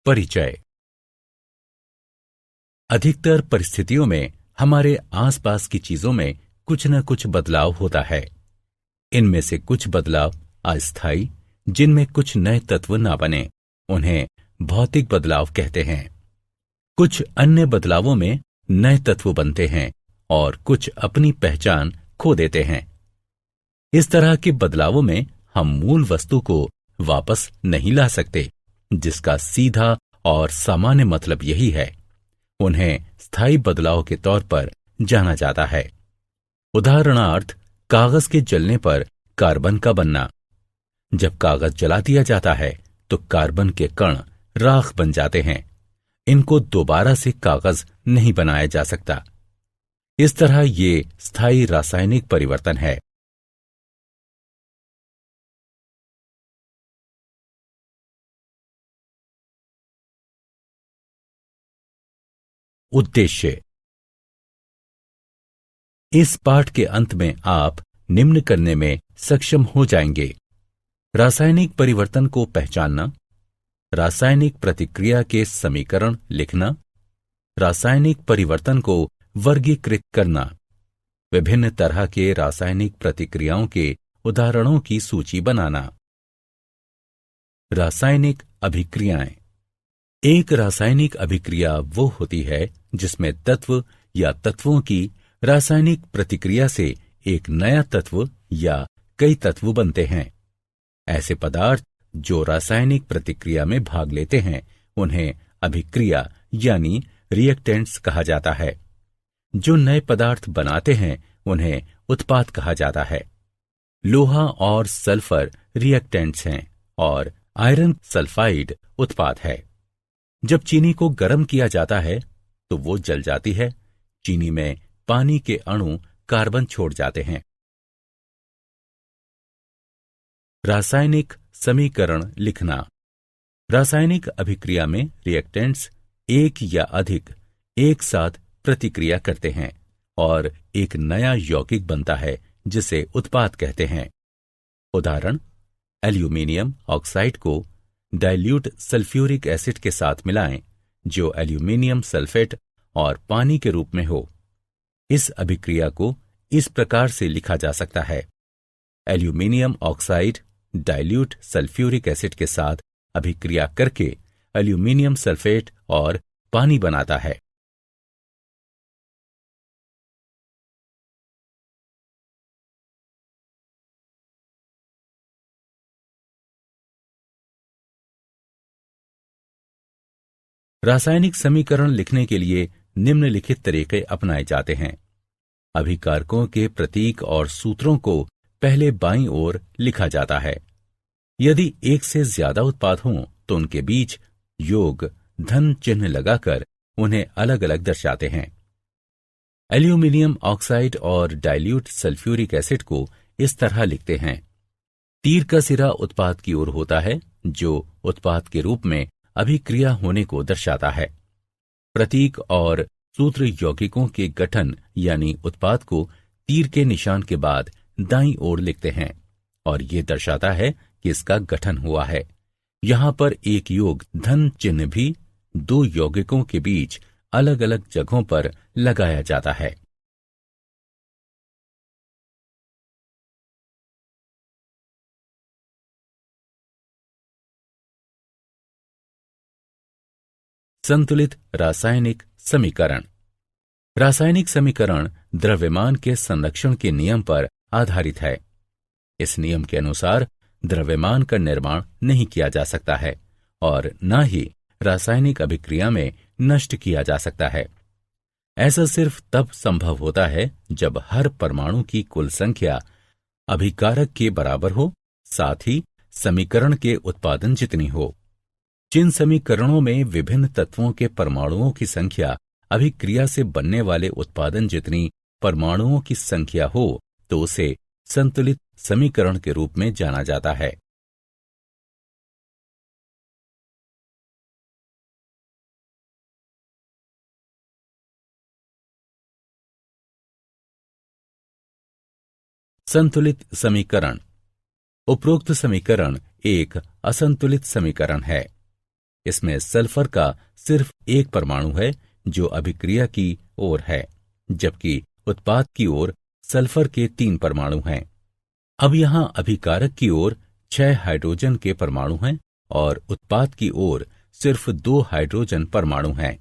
परिचय। अधिकतर परिस्थितियों में हमारे आसपास की चीजों में कुछ न कुछ बदलाव होता है। इनमें से कुछ बदलाव अस्थायी, जिनमें कुछ नए तत्व ना बने, उन्हें भौतिक बदलाव कहते हैं। कुछ अन्य बदलावों में नए तत्व बनते हैं और कुछ अपनी पहचान खो देते हैं। इस तरह के बदलावों में हम मूल वस्तु को वापस नहीं ला सकते, जिसका सीधा और सामान्य मतलब यही है। उन्हें स्थायी बदलाव के तौर पर जाना जाता है। उदाहरणार्थ, कागज के जलने पर कार्बन का बनना। जब कागज जला दिया जाता है तो कार्बन के कण राख बन जाते हैं। इनको दोबारा से कागज नहीं बनाया जा सकता। इस तरह ये स्थायी रासायनिक परिवर्तन है। उद्देश्य। इस पाठ के अंत में आप निम्न करने में सक्षम हो जाएंगे: रासायनिक परिवर्तन को पहचानना, रासायनिक प्रतिक्रिया के समीकरण लिखना, रासायनिक परिवर्तन को वर्गीकृत करना, विभिन्न तरह के रासायनिक प्रतिक्रियाओं के उदाहरणों की सूची बनाना। रासायनिक अभिक्रियाएं। एक रासायनिक अभिक्रिया वो होती है जिसमें तत्व या तत्वों की रासायनिक प्रतिक्रिया से एक नया तत्व या कई तत्व बनते हैं। ऐसे पदार्थ जो रासायनिक प्रतिक्रिया में भाग लेते हैं उन्हें अभिक्रिया यानी रिएक्टेंट्स कहा जाता है। जो नए पदार्थ बनाते हैं उन्हें उत्पाद कहा जाता है। लोहा और सल्फर रिएक्टेंट्स हैं और आयरन सल्फाइड उत्पाद है। जब चीनी को गर्म किया जाता है तो वो जल जाती है। चीनी में पानी के अणु कार्बन छोड़ जाते हैं। रासायनिक समीकरण लिखना। रासायनिक अभिक्रिया में रिएक्टेंट्स एक या अधिक एक साथ प्रतिक्रिया करते हैं और एक नया यौगिक बनता है जिसे उत्पाद कहते हैं। उदाहरण: एल्यूमीनियम ऑक्साइड को डाइल्यूट सल्फ्यूरिक एसिड के साथ मिलाएं, जो एल्यूमीनियम सल्फेट और पानी के रूप में हो। इस अभिक्रिया को इस प्रकार से लिखा जा सकता है: aluminium oxide dilute sulphuric acid के साथ अभिक्रिया करके एल्यूमीनियम सल्फेट और पानी बनाता है। रासायनिक समीकरण लिखने के लिए निम्नलिखित तरीके अपनाए जाते हैं। अभिकारकों के प्रतीक और सूत्रों को पहले बाईं ओर लिखा जाता है। यदि एक से ज्यादा उत्पाद हों तो उनके बीच योग धन चिन्ह लगाकर उन्हें अलग अलग दर्शाते हैं। एल्यूमीनियम ऑक्साइड और डाइल्यूट सल्फ्यूरिक एसिड को इस तरह लिखते हैं। तीर का सिरा उत्पाद की ओर होता है, जो उत्पाद के रूप में अभिक्रिया होने को दर्शाता है। प्रतीक और सूत्र यौगिकों के गठन यानी उत्पाद को तीर के निशान के बाद दाईं ओर लिखते हैं और ये दर्शाता है कि इसका गठन हुआ है। यहां पर एक योग धन चिन्ह भी दो यौगिकों के बीच अलग अलग जगहों पर लगाया जाता है। संतुलित रासायनिक समीकरण। रासायनिक समीकरण द्रव्यमान के संरक्षण के नियम पर आधारित है। इस नियम के अनुसार द्रव्यमान का निर्माण नहीं किया जा सकता है और न ही रासायनिक अभिक्रिया में नष्ट किया जा सकता है। ऐसा सिर्फ तब संभव होता है जब हर परमाणु की कुल संख्या अभिकारक के बराबर हो, साथ ही समीकरण के उत्पादन जितनी हो। जिन समीकरणों में विभिन्न तत्वों के परमाणुओं की संख्या अभिक्रिया से बनने वाले उत्पादन जितनी परमाणुओं की संख्या हो तो उसे संतुलित समीकरण के रूप में जाना जाता है। संतुलित समीकरण। उपरोक्त समीकरण एक असंतुलित समीकरण है। इसमें सल्फर का सिर्फ एक परमाणु है जो अभिक्रिया की ओर है, जबकि उत्पाद की ओर सल्फर के 3 परमाणु हैं। अब यहां अभिकारक की ओर 6 हाइड्रोजन के परमाणु हैं और उत्पाद की ओर सिर्फ 2 हाइड्रोजन परमाणु हैं।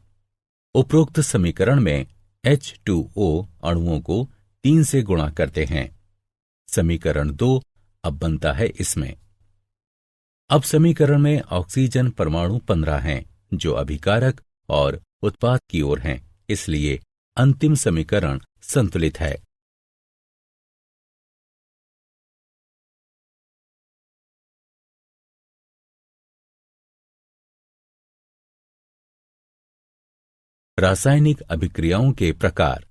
उपरोक्त समीकरण में H2O अणुओं को 3 से गुणा करते हैं। समीकरण 2 अब बनता है इसमें। अब समीकरण में ऑक्सीजन परमाणु 15 हैं जो अभिकारक और उत्पाद की ओर हैं, इसलिए अंतिम समीकरण संतुलित है। रासायनिक अभिक्रियाओं के प्रकार।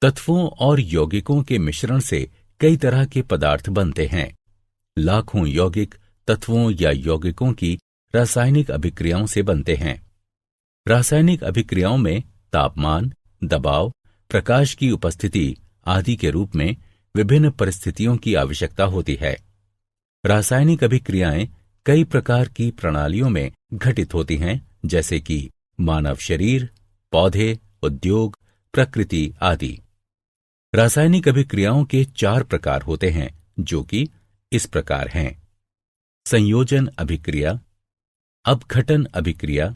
तत्वों और यौगिकों के मिश्रण से कई तरह के पदार्थ बनते हैं। लाखों यौगिक तत्वों या यौगिकों की रासायनिक अभिक्रियाओं से बनते हैं। रासायनिक अभिक्रियाओं में तापमान, दबाव, प्रकाश की उपस्थिति आदि के रूप में विभिन्न परिस्थितियों की आवश्यकता होती है। रासायनिक अभिक्रियाएं कई प्रकार की प्रणालियों में घटित होती हैं, जैसे कि मानव शरीर, पौधे, उद्योग, प्रकृति आदि। रासायनिक अभिक्रियाओं के 4 प्रकार होते हैं, जो कि इस प्रकार हैं: संयोजन अभिक्रिया, अपघटन अभिक्रिया,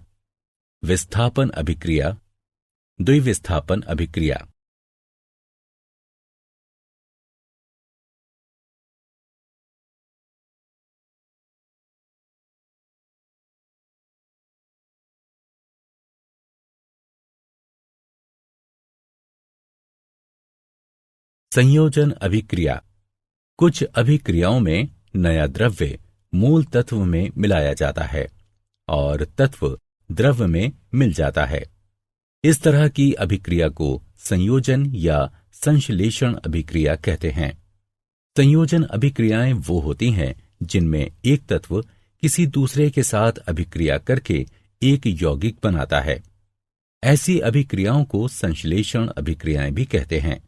विस्थापन अभिक्रिया, द्विविस्थापन अभिक्रिया। संयोजन अभिक्रिया। कुछ अभिक्रियाओं में नया द्रव्य मूल तत्व में मिलाया जाता है और तत्व द्रव्य में मिल जाता है। इस तरह की अभिक्रिया को संयोजन या संश्लेषण अभिक्रिया कहते हैं। संयोजन अभिक्रियाएं वो होती हैं जिनमें एक तत्व किसी दूसरे के साथ अभिक्रिया करके एक यौगिक बनाता है। ऐसी अभिक्रियाओं को संश्लेषण अभिक्रियाएं भी कहते हैं।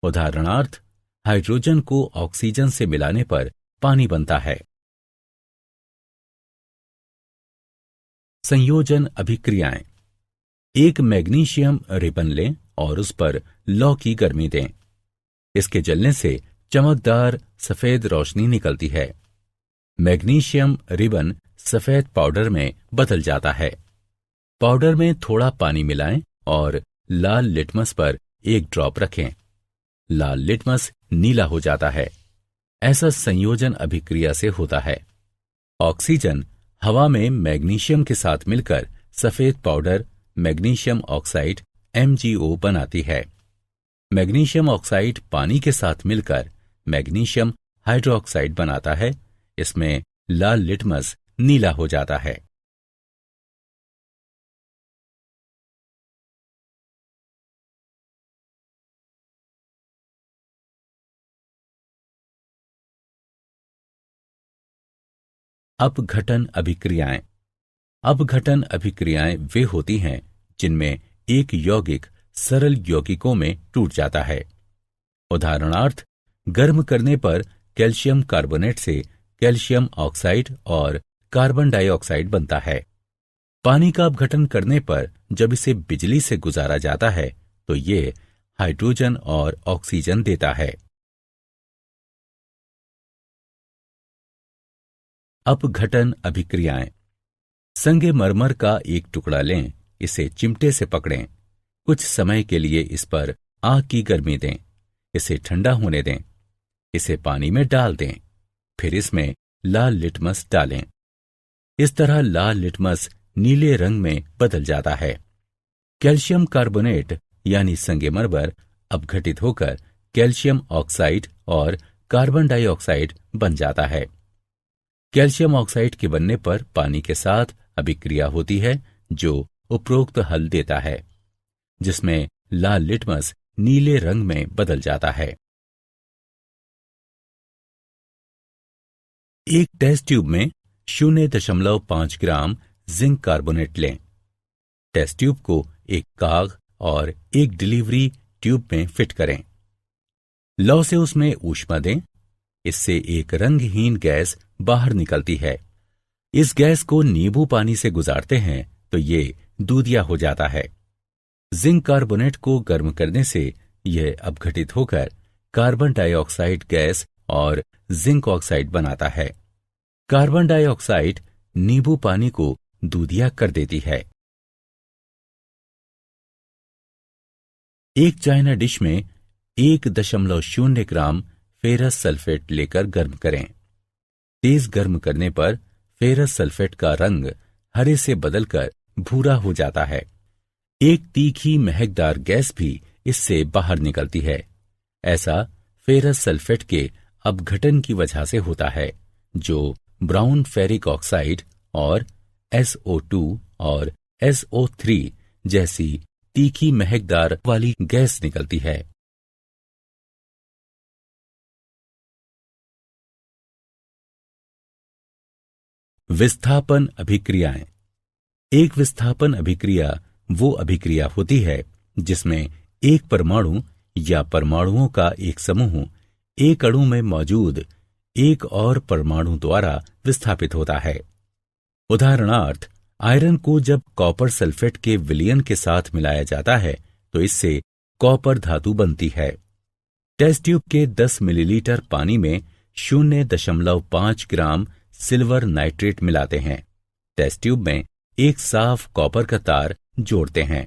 उदाहरणार्थ, हाइड्रोजन को ऑक्सीजन से मिलाने पर पानी बनता है। संयोजन अभिक्रियाएं। एक मैग्नीशियम रिबन लें और उस पर लौ की गर्मी दें। इसके जलने से चमकदार सफेद रोशनी निकलती है। मैग्नीशियम रिबन सफेद पाउडर में बदल जाता है। पाउडर में थोड़ा पानी मिलाएं और लाल लिटमस पर एक ड्रॉप रखें। लाल लिटमस नीला हो जाता है। ऐसा संयोजन अभिक्रिया से होता है। ऑक्सीजन हवा में मैग्नीशियम के साथ मिलकर सफेद पाउडर मैग्नीशियम ऑक्साइड MgO बनाती है। मैग्नीशियम ऑक्साइड पानी के साथ मिलकर मैग्नीशियम हाइड्रोक्साइड बनाता है। इसमें लाल लिटमस नीला हो जाता है। अपघटन अभिक्रियाएं। अपघटन अभिक्रियाएं वे होती हैं जिनमें एक यौगिक सरल यौगिकों में टूट जाता है। उदाहरणार्थ, गर्म करने पर कैल्शियम कार्बोनेट से कैल्शियम ऑक्साइड और कार्बन डाइऑक्साइड बनता है। पानी का अपघटन करने पर जब इसे बिजली से गुजारा जाता है तो ये हाइड्रोजन और ऑक्सीजन देता है। अपघटन अभिक्रियाएं। संगमरमर का एक टुकड़ा लें, इसे चिमटे से पकड़ें, कुछ समय के लिए इस पर आग की गर्मी दें, इसे ठंडा होने दें, इसे पानी में डाल दें, फिर इसमें लाल लिटमस डालें। इस तरह लाल लिटमस नीले रंग में बदल जाता है। कैल्शियम कार्बोनेट यानी संगमरमर अपघटित होकर कैल्शियम ऑक्साइड और कार्बन डाइऑक्साइड बन जाता है। कैल्शियम ऑक्साइड के बनने पर पानी के साथ अभिक्रिया होती है जो उपरोक्त हल देता है, जिसमें लाल लिटमस नीले रंग में बदल जाता है। एक टेस्ट ट्यूब में 0.5 ग्राम जिंक कार्बोनेट लें। टेस्ट ट्यूब को एक काग और एक डिलीवरी ट्यूब में फिट करें। लौ से उसमें ऊष्मा दें। इससे एक रंगहीन गैस बाहर निकलती है। इस गैस को नींबू पानी से गुजारते हैं तो ये दूधिया हो जाता है। जिंक कार्बोनेट को गर्म करने से यह अपघटित होकर कार्बन डाइऑक्साइड गैस और जिंक ऑक्साइड बनाता है। कार्बन डाइऑक्साइड नींबू पानी को दूधिया कर देती है। एक चाइना डिश में 1.0 ग्राम फेरस सल्फेट लेकर गर्म करें। तेज गर्म करने पर फेरस सल्फेट का रंग हरे से बदलकर भूरा हो जाता है। एक तीखी महकदार गैस भी इससे बाहर निकलती है। ऐसा फेरस सल्फेट के अपघटन की वजह से होता है, जो ब्राउन फेरिक ऑक्साइड और SO2 और SO3 जैसी तीखी महकदार वाली गैस निकलती है। विस्थापन अभिक्रियाएं। एक विस्थापन अभिक्रिया वो अभिक्रिया होती है जिसमें एक परमाणु या परमाणुओं का एक समूह एक अणु में मौजूद एक और परमाणु द्वारा विस्थापित होता है। उदाहरणार्थ, आयरन को जब कॉपर सल्फेट के विलयन के साथ मिलाया जाता है तो इससे कॉपर धातु बनती है। टेस्ट ट्यूब के 10 मिलीलीटर पानी में 0.5 ग्राम सिल्वर नाइट्रेट मिलाते हैं। टेस्ट ट्यूब में एक साफ कॉपर का तार जोड़ते हैं।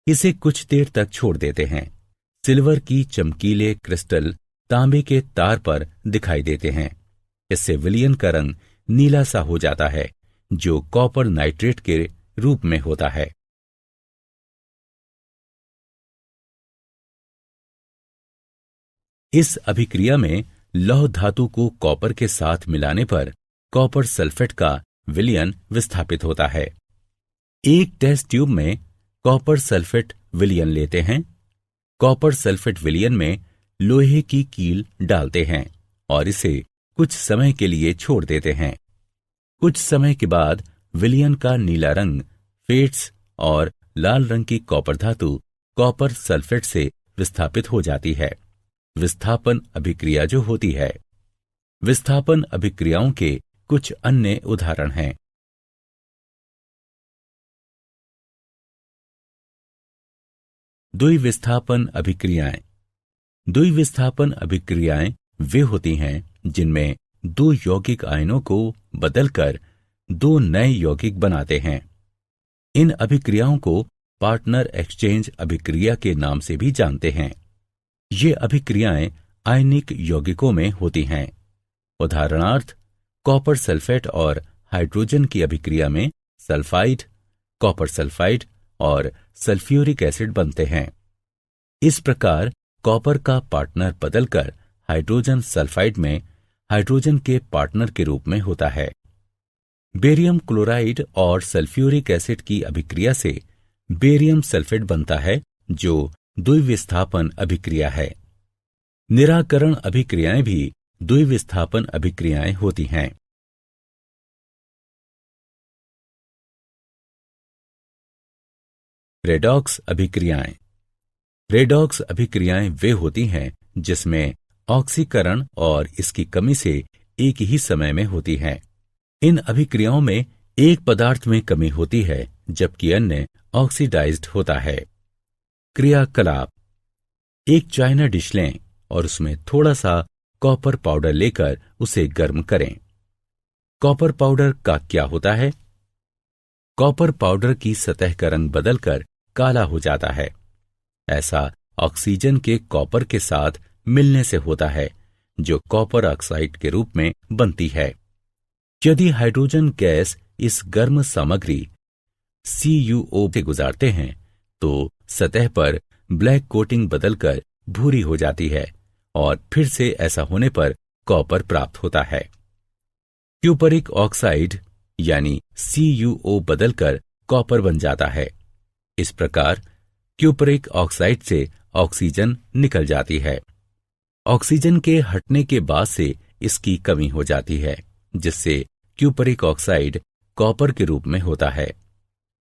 इसे कुछ देर तक छोड़ देते हैं। सिल्वर की चमकीले क्रिस्टल तांबे के तार पर दिखाई देते हैं। इससे विलयन का रंग नीला सा हो जाता है, जो कॉपर नाइट्रेट के रूप में होता है। इस अभिक्रिया में लौह धातु को कॉपर के साथ मिलाने पर कॉपर सल्फेट का विलयन विस्थापित होता है। एक टेस्ट ट्यूब में कॉपर सल्फेट विलयन लेते हैं। कॉपर सल्फेट विलयन में लोहे की कील डालते हैं और इसे कुछ समय के लिए छोड़ देते हैं। कुछ समय के बाद विलयन का नीला रंग फेट्स और लाल रंग की कॉपर धातु कॉपर सल्फेट से विस्थापित हो जाती है। विस्थापन अभिक्रिया जो होती है। विस्थापन अभिक्रियाओं के कुछ अन्य उदाहरण हैं। द्विविस्थापन अभिक्रियाएं। द्विविस्थापन अभिक्रियाएं वे होती हैं जिनमें दो यौगिक आयनों को बदलकर दो नए यौगिक बनाते हैं। इन अभिक्रियाओं को पार्टनर एक्सचेंज अभिक्रिया के नाम से भी जानते हैं। ये अभिक्रियाएं आयनिक यौगिकों में होती हैं। उदाहरणार्थ, कॉपर सल्फेट और हाइड्रोजन की अभिक्रिया में सल्फाइड, कॉपर सल्फाइड और सल्फ्यूरिक एसिड बनते हैं। इस प्रकार कॉपर का पार्टनर बदलकर हाइड्रोजन सल्फाइड में हाइड्रोजन के पार्टनर के रूप में होता है। बेरियम क्लोराइड और सल्फ्यूरिक एसिड की अभिक्रिया से बेरियम सल्फेट बनता है, जो द्विविस्थापन अभिक्रिया है। निराकरण अभिक्रियाएं भी द्विविस्थापन अभिक्रियाएं होती हैं। रेडॉक्स अभिक्रियाएं। रेडॉक्स अभिक्रियाएं वे होती हैं जिसमें ऑक्सीकरण और इसकी कमी से एक ही समय में होती हैं। इन अभिक्रियाओं में एक पदार्थ में कमी होती है जबकि अन्य ऑक्सीडाइज्ड होता है। क्रियाकलाप। एक चाइना डिश लें और उसमें थोड़ा सा कॉपर पाउडर लेकर उसे गर्म करें। कॉपर पाउडर का क्या होता है? कॉपर पाउडर की सतह का रंग बदलकर काला हो जाता है। ऐसा ऑक्सीजन के कॉपर के साथ मिलने से होता है, जो कॉपर ऑक्साइड के रूप में बनती है। यदि हाइड्रोजन गैस इस गर्म सामग्री CuO से गुजारते हैं तो सतह पर ब्लैक कोटिंग बदलकर भूरी हो जाती है और फिर से ऐसा होने पर कॉपर प्राप्त होता है। क्यूपरिक ऑक्साइड यानी CuO बदलकर कॉपर बन जाता है। इस प्रकार क्यूपरिक ऑक्साइड से ऑक्सीजन निकल जाती है। ऑक्सीजन के हटने के बाद से इसकी कमी हो जाती है, जिससे क्यूपरिक ऑक्साइड कॉपर के रूप में होता है।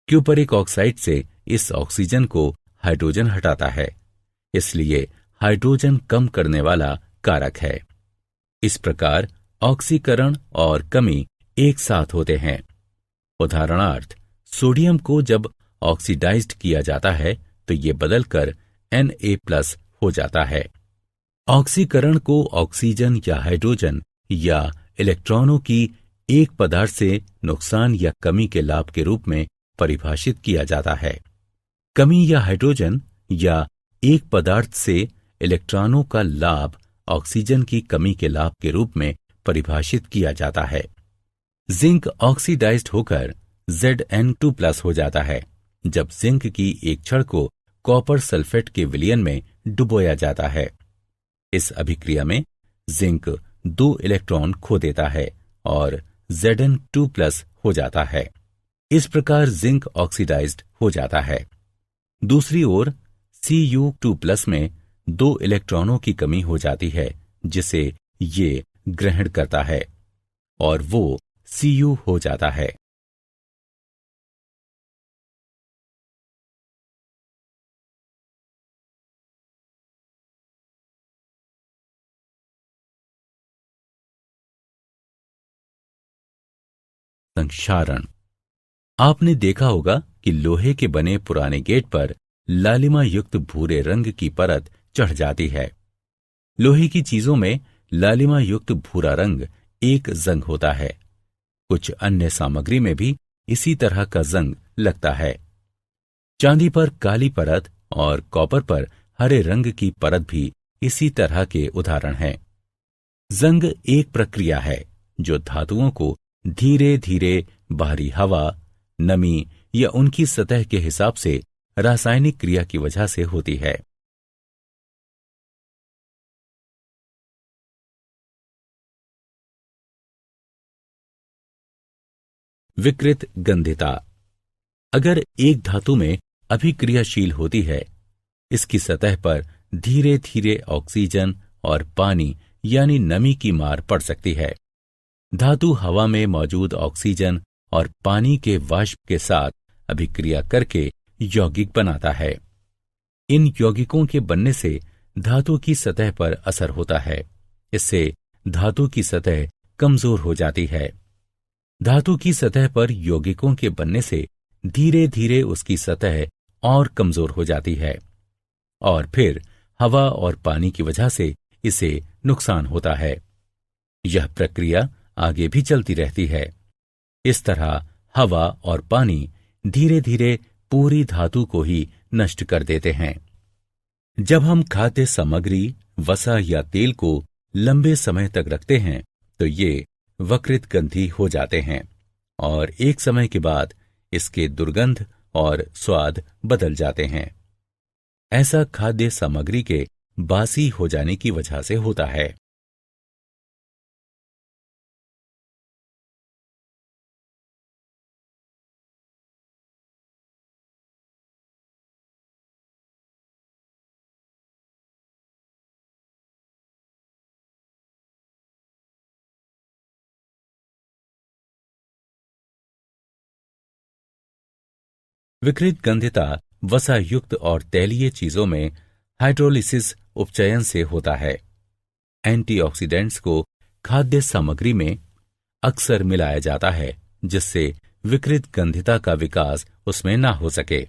क्यूपरिक ऑक्साइड से इस ऑक्सीजन को हाइड्रोजन हटाता है, इसलिए हाइड्रोजन कम करने वाला कारक है। इस प्रकार ऑक्सीकरण और कमी एक साथ होते हैं। उदाहरणार्थ, सोडियम को जब ऑक्सीडाइज्ड किया जाता है तो ये बदलकर Na+ हो जाता है। ऑक्सीकरण को ऑक्सीजन या हाइड्रोजन या इलेक्ट्रॉनों की एक पदार्थ से नुकसान या कमी के लाभ के रूप में परिभाषित किया जाता है। कमी या हाइड्रोजन या एक पदार्थ से इलेक्ट्रॉनों का लाभ ऑक्सीजन की कमी के लाभ के रूप में परिभाषित किया जाता है। जिंक ऑक्सीडाइज्ड होकर Zn2+ हो जाता है जब जिंक की एक छड़ को कॉपर सल्फेट के विलयन में डुबोया जाता है। इस अभिक्रिया में जिंक 2 इलेक्ट्रॉन खो देता है और Zn2+ हो जाता है। इस प्रकार जिंक ऑक्सीडाइज्ड हो जाता है। दूसरी ओर Cu2+ में 2 इलेक्ट्रॉनों की कमी हो जाती है जिसे ये ग्रहण करता है और वो Cu हो जाता है। संक्षारण। आपने देखा होगा कि लोहे के बने पुराने गेट पर लालिमा युक्त भूरे रंग की परत चढ़ जाती है। लोहे की चीजों में लालिमा युक्त भूरा रंग एक जंग होता है। कुछ अन्य सामग्री में भी इसी तरह का जंग लगता है। चांदी पर काली परत और कॉपर पर हरे रंग की परत भी इसी तरह के उदाहरण हैं। जंग एक प्रक्रिया है जो धातुओं को धीरे धीरे बाहरी हवा, नमी या उनकी सतह के हिसाब से रासायनिक क्रिया की वजह से होती है। विकृत गंधिता। अगर एक धातु में अभिक्रियाशील होती है, इसकी सतह पर धीरे धीरे ऑक्सीजन और पानी यानी नमी की मार पड़ सकती है। धातु हवा में मौजूद ऑक्सीजन और पानी के वाष्प के साथ अभिक्रिया करके यौगिक बनाता है। इन यौगिकों के बनने से धातु की सतह पर असर होता है। इससे धातु की सतह कमजोर हो जाती है। धातु की सतह पर यौगिकों के बनने से धीरे धीरे उसकी सतह और कमजोर हो जाती है और फिर हवा और पानी की वजह से इसे नुकसान होता है। यह प्रक्रिया आगे भी चलती रहती है। इस तरह हवा और पानी धीरे धीरे पूरी धातु को ही नष्ट कर देते हैं। जब हम खाद्य सामग्री, वसा या तेल को लंबे समय तक रखते हैं तो ये वकृत गंधी हो जाते हैं और एक समय के बाद इसके दुर्गंध और स्वाद बदल जाते हैं। ऐसा खाद्य सामग्री के बासी हो जाने की वजह से होता है। विकृत गंधिता वसा युक्त और तैलीय चीजों में हाइड्रोलिसिस उपचयन से होता है। एंटीऑक्सीडेंट्स को खाद्य सामग्री में अक्सर मिलाया जाता है जिससे विकृत गंधिता का विकास उसमें ना हो सके।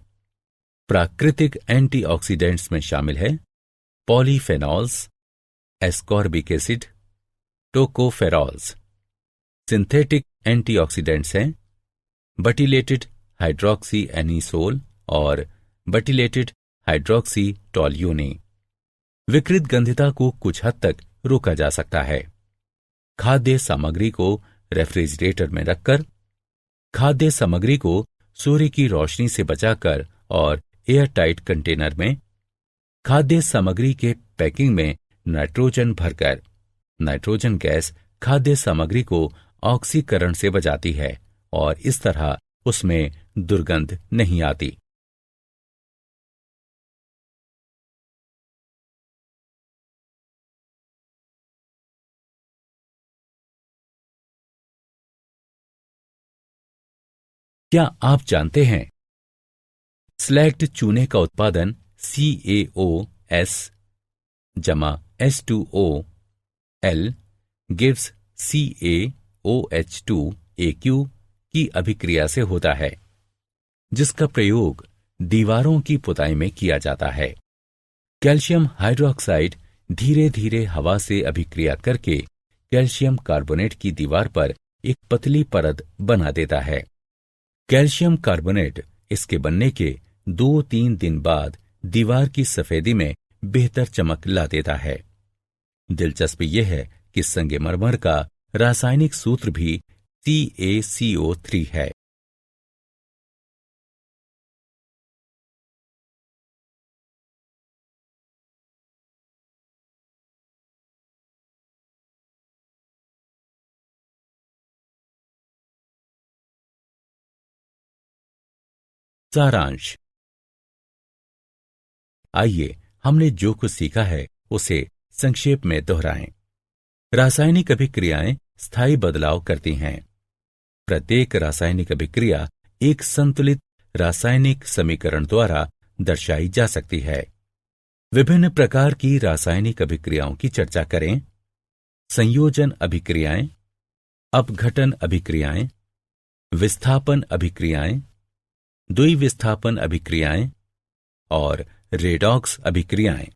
प्राकृतिक एंटीऑक्सीडेंट्स में शामिल है polyphenols, ascorbic acid, tocopherols. Synthetic antioxidants हैं बटिलेटेड हाइड्रोक्सी एनिसोल और बटिलेटेड हाइड्रोक्सी टोल्यूनी। विकृत गंधिता को कुछ हद तक रोका जा सकता है। खाद्य सामग्री को रेफ्रिजरेटर में रखकर, खाद्य सामग्री को सूर्य की रोशनी से बचाकर और एयरटाइट कंटेनर में, खाद्य सामग्री के पैकिंग में नाइट्रोजन भरकर। नाइट्रोजन गैस खाद्य सामग्री को ऑक्सीकरण से बचाती है और इस तरह उसमें दुर्गंध नहीं आती। क्या आप जानते हैं स्लैग्ड चूने का उत्पादन CaOS जमा H2O L gives CaOH2 AQ की अभिक्रिया से होता है, जिसका प्रयोग दीवारों की पुताई में किया जाता है। कैल्शियम हाइड्रोक्साइड धीरे धीरे हवा से अभिक्रिया करके कैल्शियम कार्बोनेट की दीवार पर एक पतली परत बना देता है। कैल्शियम कार्बोनेट इसके बनने के 2-3 दिन बाद दीवार की सफेदी में बेहतर चमक ला देता है। दिलचस्प यह है कि संगमरमर का रासायनिक सूत्र भी CaCO3 है। सारांश। आइए हमने जो कुछ सीखा है उसे संक्षेप में दोहराएं। रासायनिक अभिक्रियाएं स्थायी बदलाव करती हैं। प्रत्येक रासायनिक अभिक्रिया एक संतुलित रासायनिक समीकरण द्वारा दर्शाई जा सकती है। विभिन्न प्रकार की रासायनिक अभिक्रियाओं की चर्चा करें। संयोजन अभिक्रियाएं, अपघटन अभिक्रियाएं, विस्थापन अभिक्रियाएं, द्विविस्थापन अभिक्रियाएं और रेडॉक्स अभिक्रियाएं।